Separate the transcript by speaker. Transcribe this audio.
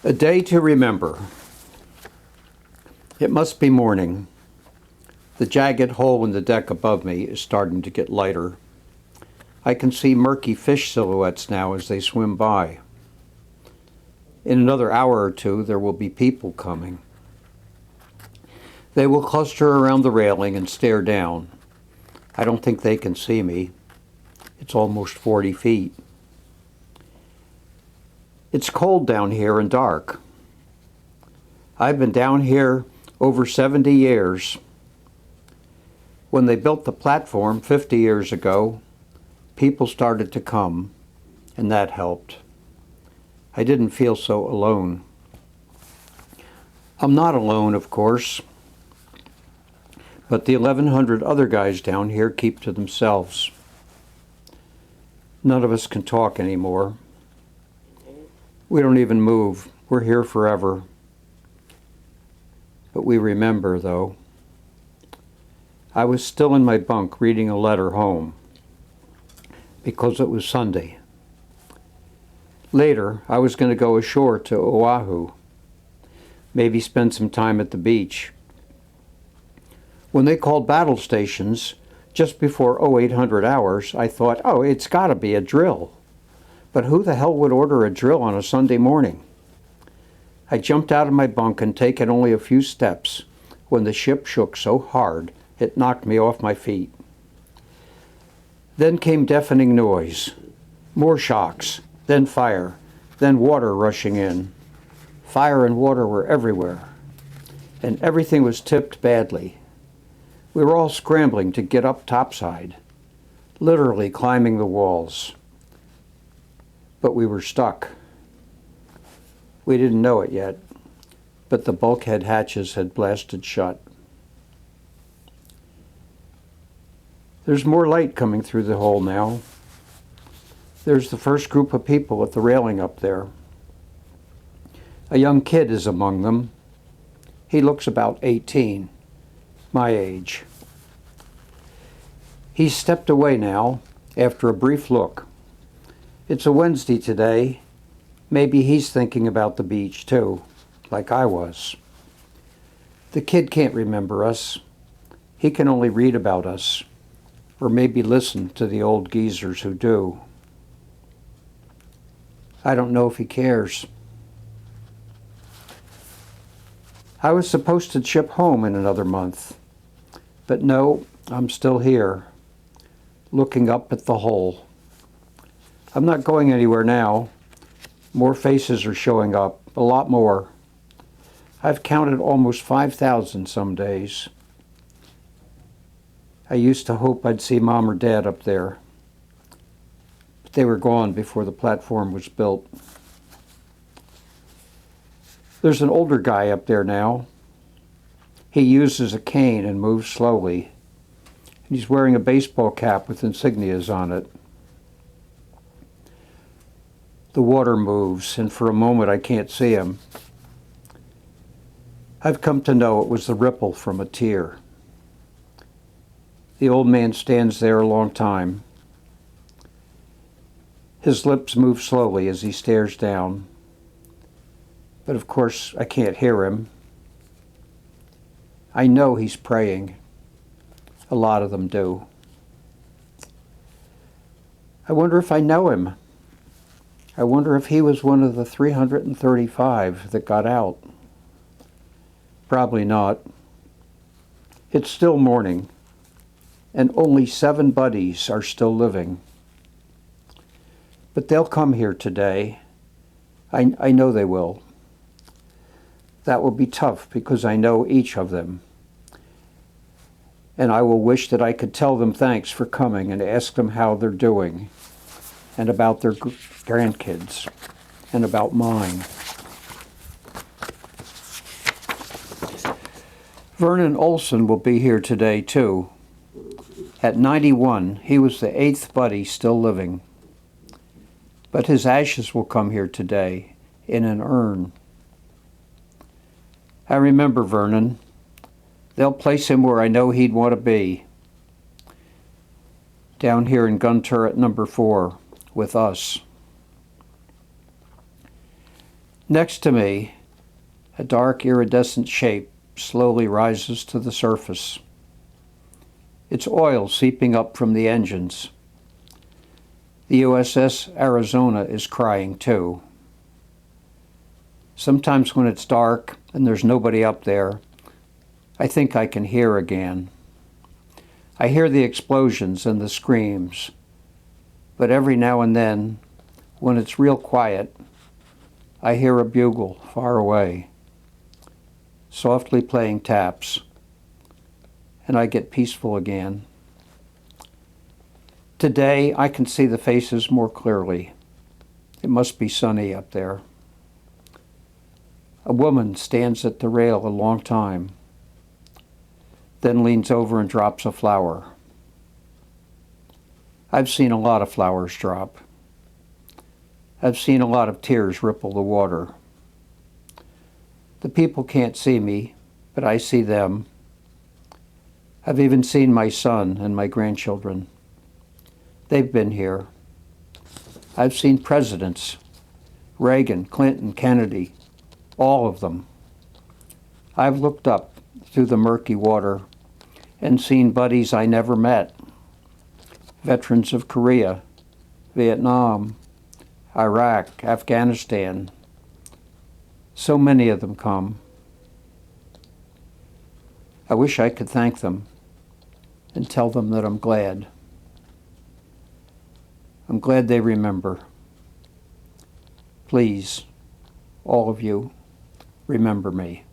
Speaker 1: A day to remember. It must be morning. The jagged hole in the deck above me is starting to get lighter. I can see murky fish silhouettes now as they swim by. In another hour or two, there will be people coming. They will cluster around the railing and stare down. I don't think they can see me. It's almost 40 feet. It's cold down here and dark. I've been down here over 70 years. When they built the platform 50 years ago, people started to come, and that helped. I didn't feel so alone. I'm not alone, of course, but the 1,100 other guys down here keep to themselves. None of us can talk anymore. We don't even move. We're here forever. But we remember, though. I was still in my bunk reading a letter home because it was Sunday. Later, I was going to go ashore to Oahu, maybe spend some time at the beach. When they called battle stations just before 0800 hours, I thought, oh, it's got to be a drill. But who the hell would order a drill on a Sunday morning? I jumped out of my bunk and taken only a few steps when the ship shook so hard it knocked me off my feet. Then came deafening noise, more shocks, then fire, then water rushing in. Fire and water were everywhere, and everything was tipped badly. We were all scrambling to get up topside, literally climbing the walls. But we were stuck. We didn't know it yet, but the bulkhead hatches had blasted shut. There's more light coming through the hole now. There's the first group of people at the railing up there. A young kid is among them. He looks about 18, my age. He's stepped away now after a brief look. It's a Wednesday today. Maybe he's thinking about the beach too, like I was. The kid can't remember us. He can only read about us, or maybe listen to the old geezers who do. I don't know if he cares. I was supposed to ship home in another month, but no, I'm still here, looking up at the hole. I'm not going anywhere now. More faces are showing up, a lot more. I've counted almost 5,000 some days. I used to hope I'd see Mom or Dad up there, but they were gone before the platform was built. There's an older guy up there now. He uses a cane and moves slowly. And he's wearing a baseball cap with insignias on it. The water moves, and for a moment I can't see him. I've come to know it was the ripple from a tear. The old man stands there a long time. His lips move slowly as he stares down. But of course I can't hear him. I know he's praying. A lot of them do. I wonder if I know him. I wonder if he was one of the 335 that got out. Probably not. It's still morning, and only 7 buddies are still living. But they'll come here today. I know they will. That will be tough because I know each of them. And I will wish that I could tell them thanks for coming and ask them how they're doing, and about their grandkids, and about mine. Vernon Olson will be here today, too. At 91, he was the 8th buddy still living. But his ashes will come here today, in an urn. I remember Vernon. They'll place him where I know he'd want to be. Down here in gun turret number 4, with us. Next to me, a dark iridescent shape slowly rises to the surface. It's oil seeping up from the engines. The USS Arizona is crying too. Sometimes when it's dark and there's nobody up there, I think I can hear again. I hear the explosions and the screams, but every now and then, when it's real quiet, I hear a bugle far away, softly playing taps, and I get peaceful again. Today, I can see the faces more clearly. It must be sunny up there. A woman stands at the rail a long time, then leans over and drops a flower. I've seen a lot of flowers drop. I've seen a lot of tears ripple the water. The people can't see me, but I see them. I've even seen my son and my grandchildren. They've been here. I've seen presidents, Reagan, Clinton, Kennedy, all of them. I've looked up through the murky water and seen buddies I never met, veterans of Korea, Vietnam, Iraq, Afghanistan. So many of them come. I wish I could thank them and tell them that I'm glad. I'm glad they remember. Please, all of you, remember me.